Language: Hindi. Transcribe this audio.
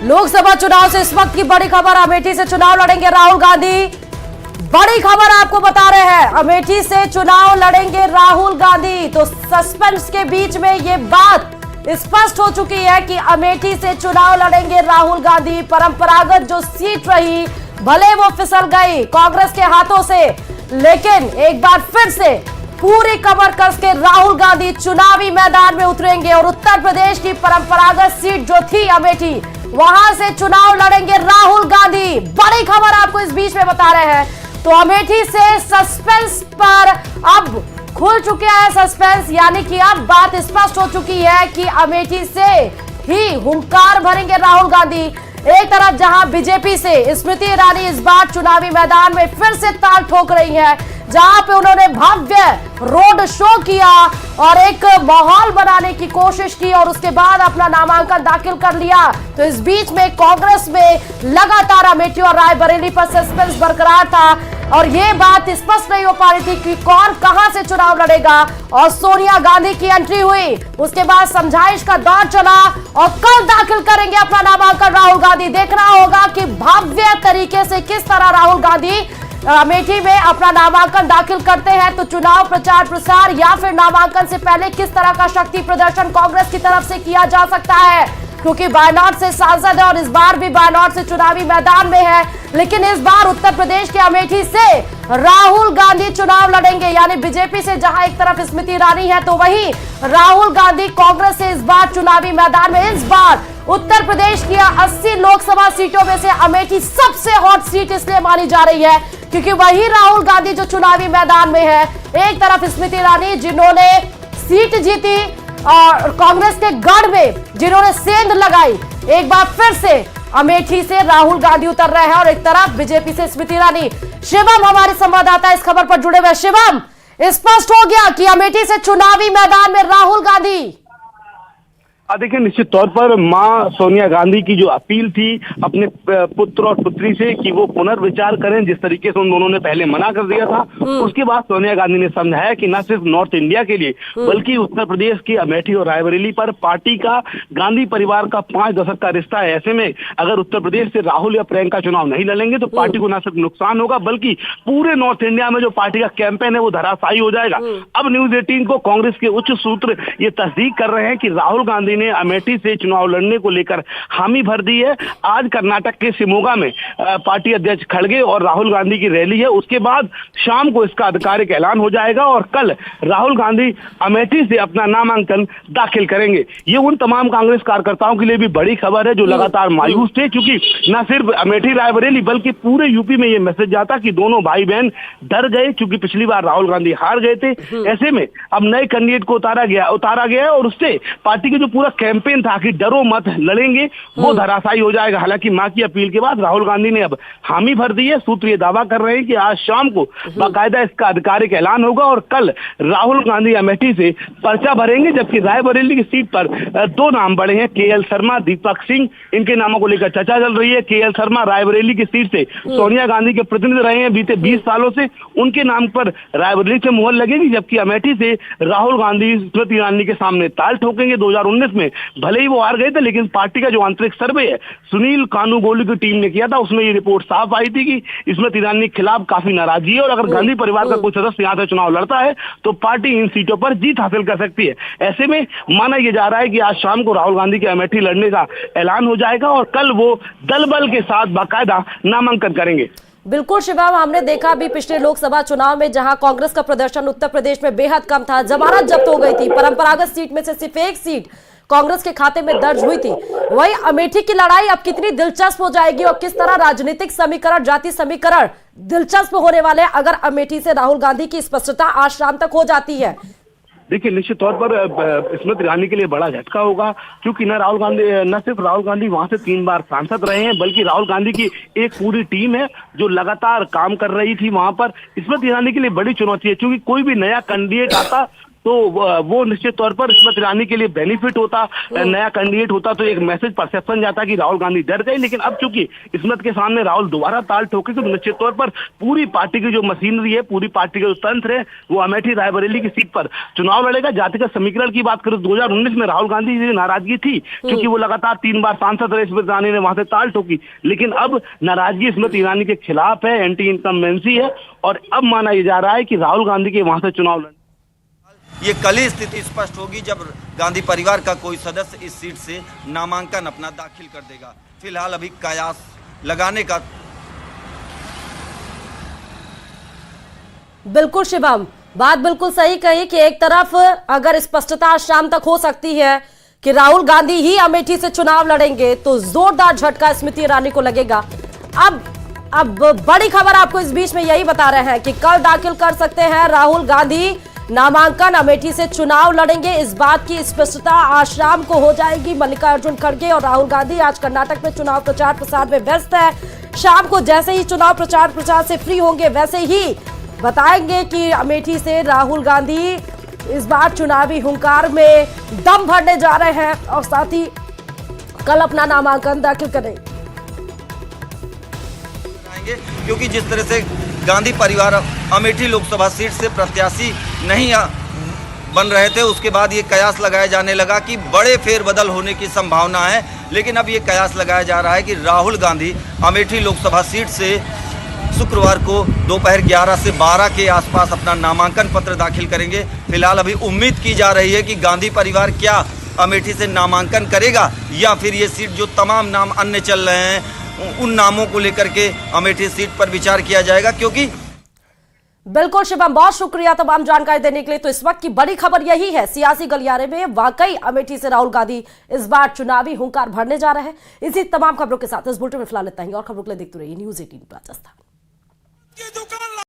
लोकसभा चुनाव से इस वक्त की बड़ी खबर, अमेठी से चुनाव लड़ेंगे राहुल गांधी। बड़ी खबर आपको बता रहे हैं, अमेठी से चुनाव लड़ेंगे राहुल गांधी। तो सस्पेंस के बीच में ये बात स्पष्ट हो चुकी है कि अमेठी से चुनाव लड़ेंगे राहुल गांधी। परंपरागत जो सीट रही, भले वो फिसल गई कांग्रेस के हाथों से, लेकिन एक बार फिर से पूरी कमर कस के राहुल गांधी चुनावी मैदान में उतरेंगे और उत्तर प्रदेश की परंपरागत सीट जो थी अमेठी, वहां से चुनाव लड़ेंगे राहुल गांधी। बड़ी खबर आपको इस बीच में बता रहे हैं। तो अमेठी से सस्पेंस पर अब खुल चुका है सस्पेंस, यानी कि अब बात स्पष्ट हो चुकी है कि अमेठी से ही हुंकार भरेंगे राहुल गांधी। एक तरफ जहां बीजेपी से स्मृति ईरानी इस बार चुनावी मैदान में फिर से ताल ठोक रही है, जहां पे उन्होंने भव्य रोड शो किया और एक माहौल बनाने की कोशिश की और उसके बाद अपना नामांकन दाखिल कर लिया। तो इस बीच में कांग्रेस में लगातार अमेठी और रायबरेली पर सस्पेंस बरकरार था और ये बात स्पष्ट नहीं हो पा रही थी कि कौन कहां से चुनाव लड़ेगा। और सोनिया गांधी की एंट्री हुई, उसके बाद समझाइश का दौर चला और कल दाखिल करेंगे अपना नामांकन राहुल गांधी। देखना होगा कि भव्य तरीके से किस तरह राहुल गांधी अमेठी में अपना नामांकन दाखिल करते हैं। तो चुनाव प्रचार प्रसार या फिर नामांकन से पहले किस तरह का शक्ति प्रदर्शन कांग्रेस की तरफ से किया जा सकता है, क्योंकि वायनाड से सांसद है और इस बार भी वायनाड से चुनावी मैदान में है। लेकिन इस बार उत्तर प्रदेश के अमेठी से राहुल गांधी चुनाव लड़ेंगे, यानी बीजेपी से जहां एक तरफ स्मृति ईरानी है, तो वहीं राहुल गांधी कांग्रेस से इस बार चुनावी मैदान में। इस बार उत्तर प्रदेश की 80 लोकसभा सीटों में से अमेठी सबसे हॉट सीट इसलिए मानी जा रही है क्योंकि वही राहुल गांधी जो चुनावी मैदान में है। एक तरफ स्मृति ईरानी जिन्होंने सीट जीती और कांग्रेस के गढ़ में जिन्होंने सेंध लगाई, एक बार फिर से अमेठी से राहुल गांधी उतर रहे हैं और एक तरफ बीजेपी से स्मृति ईरानी। शिवम हमारे संवाददाता इस खबर पर जुड़े हुए। शिवम, स्पष्ट हो गया कि अमेठी से चुनावी मैदान में राहुल गांधी। देखिए, निश्चित तौर पर मां सोनिया गांधी की जो अपील थी अपने पुत्र और पुत्री से कि वो पुनर्विचार करें, जिस तरीके से उन दोनों ने पहले मना कर दिया था, उसके बाद सोनिया गांधी ने समझाया कि न सिर्फ नॉर्थ इंडिया के लिए बल्कि उत्तर प्रदेश की अमेठी और रायबरेली पर पार्टी का, गांधी परिवार का 5 दशक का रिश्ता है। ऐसे में अगर उत्तर प्रदेश से राहुल या प्रियंका चुनाव नहीं लड़ेंगे तो पार्टी को न सिर्फ नुकसान होगा बल्कि पूरे नॉर्थ इंडिया में जो पार्टी का कैंपेन है वो धराशायी हो जाएगा। अब न्यूज 18 को कांग्रेस के उच्च सूत्र ये तस्दीक कर रहे हैं कि राहुल गांधी ने अमेठी से चुनाव लड़ने को लेकर हामी भर दी है। आज कर्नाटक के शिमोगा में पार्टी अध्यक्ष खड़गे और राहुल गांधी की रैली है, उसके बाद शाम को इसका आधिकारिक ऐलान हो जाएगा और कल राहुल गांधी अमेठी से अपना नामांकन दाखिल करेंगे। ये उन तमाम कांग्रेस कार्यकर्ताओं के लिए भी बड़ी खबर है जो लगातार मायूस थे, क्योंकि न सिर्फ अमेठी रायबरेली बल्कि पूरे यूपी में ये मैसेज जाता कि दोनों भाई बहन डर गए, क्योंकि पिछली बार राहुल गांधी हार गए थे। ऐसे में अब नए कैंडिडेट को उतारा गया और उससे पार्टी के जो पूरा कैंपेन था कि डरो मत लड़ेंगे, वो धराशायी हो जाएगा। हालांकि मां की अपील के बाद राहुल गांधी ने अब हामी भर दी है। सूत्र ये दावा कर रहे हैं कि आज शाम को बाकायदा इसका आधिकारिक ऐलान होगा और कल राहुल गांधी अमेठी से पर्चा भरेंगे। जबकि रायबरेली की सीट पर 2 नाम बढ़े हैं, केएल शर्मा, दीपक सिंह, इनके नामों को लेकर चर्चा चल रही है। केएल शर्मा रायबरेली की सीट से सोनिया गांधी के प्रतिनिधि रहे हैं बीते 20 सालों से, उनके नाम पर रायबरेली से मुहर लगेगी। जबकि अमेठी से राहुल गांधी स्मृति ईरानी के सामने ताल ठोकेंगे। 2019 में भले ही वो हार गए थे, लेकिन पार्टी का जो आंतरिक सर्वे है सुनील कानूगोलू की टीम ने किया था, उसमें ये रिपोर्ट साफ आई थी कि स्मृति ईरानी के खिलाफ काफी नाराजगी है और अगर गांधी परिवार का कोई सदस्य यहाँ से चुनाव लड़ता है तो पार्टी इन सीटों पर जीत हासिल कर सकती है। ऐसे में माना यह जा रहा है कि आज शाम को राहुल गांधी के अमेठी लड़ने का ऐलान हो जाएगा और कल वो दल बल के साथ बाकायदा नामांकन करेंगे। बिल्कुल शिवम, हमने देखा भी पिछले लोकसभा चुनाव में जहां कांग्रेस का प्रदर्शन उत्तर प्रदेश में बेहद कम था, जमानत जब्त हो गई थी, परंपरागत सीट में से सिर्फ एक सीट कांग्रेस के खाते में दर्ज हुई थी। वही अमेठी की लड़ाई अब कितनी दिलचस्प हो जाएगी और किस तरह राजनीतिक समीकरण, जाति समीकरण दिलचस्प होने वाले अगर अमेठी से राहुल गांधी की स्पष्टता आज शाम तक हो जाती है। देखिए, निश्चित तौर पर स्मृति ईरानी के लिए बड़ा झटका होगा, क्योंकि न सिर्फ राहुल गांधी वहां से 3 बार सांसद रहे हैं बल्कि राहुल गांधी की एक पूरी टीम है जो लगातार काम कर रही थी वहां पर। स्मृति ईरानी के लिए बड़ी चुनौती है, क्योंकि कोई भी नया कैंडिडेट आता तो वो निश्चित तौर पर स्मृति ईरानी के लिए बेनिफिट होता, नया कैंडिडेट होता तो एक मैसेज परसेप्शन जाता कि राहुल गांधी डर गए। लेकिन अब चूंकि स्मृति के सामने राहुल दोबारा ताल ठोके तो निश्चित तौर पर पूरी पार्टी की जो मशीनरी है, पूरी पार्टी का जो तंत्र है, वो अमेठी रायबरेली की सीट पर चुनाव लड़ेगा। जातिगत समीकरण की बात करें 2019 में राहुल गांधी की नाराजगी थी क्योंकि वो लगातार 3 बार सांसद रहे, स्मृति ईरानी ने वहां से ताल ठोकी। लेकिन अब नाराजगी स्मृति ईरानी के खिलाफ है, एंटी इनकम्बेंसी है और अब माना जा रहा है कि राहुल गांधी के वहां से चुनाव लड़ने। ये कल ही स्थिति स्पष्ट होगी जब गांधी परिवार का कोई सदस्य इस सीट से नामांकन अपना दाखिल कर देगा। फिलहाल अभी कयास लगाने का। बिल्कुल शिवम, बात बिल्कुल सही कही कि एक तरफ अगर स्पष्टता शाम तक हो सकती है कि राहुल गांधी ही अमेठी से चुनाव लड़ेंगे तो जोरदार झटका स्मृति ईरानी को लगेगा। अब बड़ी खबर आपको इस बीच में यही बता रहे हैं कि कल दाखिल कर सकते हैं राहुल गांधी नामांकन, अमेठी से चुनाव लड़ेंगे। इस बात की स्पष्टता आज शाम को हो जाएगी। मल्लिकार्जुन खड़गे और राहुल गांधी आज कर्नाटक में चुनाव प्रचार प्रसार में व्यस्त है। शाम को जैसे ही चुनाव प्रचार से फ्री होंगे वैसे ही बताएंगे कि अमेठी से राहुल गांधी इस बार चुनावी हुंकार में दम भरने जा रहे हैं और साथ ही कल अपना नामांकन दाखिल करेंगे। क्योंकि जिस तरह से गांधी परिवार अमेठी लोकसभा सीट से प्रत्याशी नहीं बन रहे थे, उसके बाद ये कयास लगाया जाने लगा कि बड़े फेरबदल होने की संभावना है। लेकिन अब ये कयास लगाया जा रहा है कि राहुल गांधी अमेठी लोकसभा सीट से शुक्रवार को दोपहर 11 से 12 के आसपास अपना नामांकन पत्र दाखिल करेंगे। फिलहाल अभी उम्मीद की जा रही है कि गांधी परिवार क्या अमेठी से नामांकन करेगा या फिर ये सीट जो तमाम नाम अन्य चल रहे हैं उन नामों को लेकर के अमेठी सीट पर विचार किया जाएगा। क्योंकि बिल्कुल शिवम, बहुत शुक्रिया तमाम जानकारी देने के लिए। तो इस वक्त की बड़ी खबर यही है, सियासी गलियारे में वाकई अमेठी से राहुल गांधी इस बार चुनावी हुंकार भरने जा रहे हैं। इसी तमाम खबरों के साथ इस बुलेटिन में फिलहाल इतना ही और खबरों के लिए देखते रहिए News 18 राजस्थान।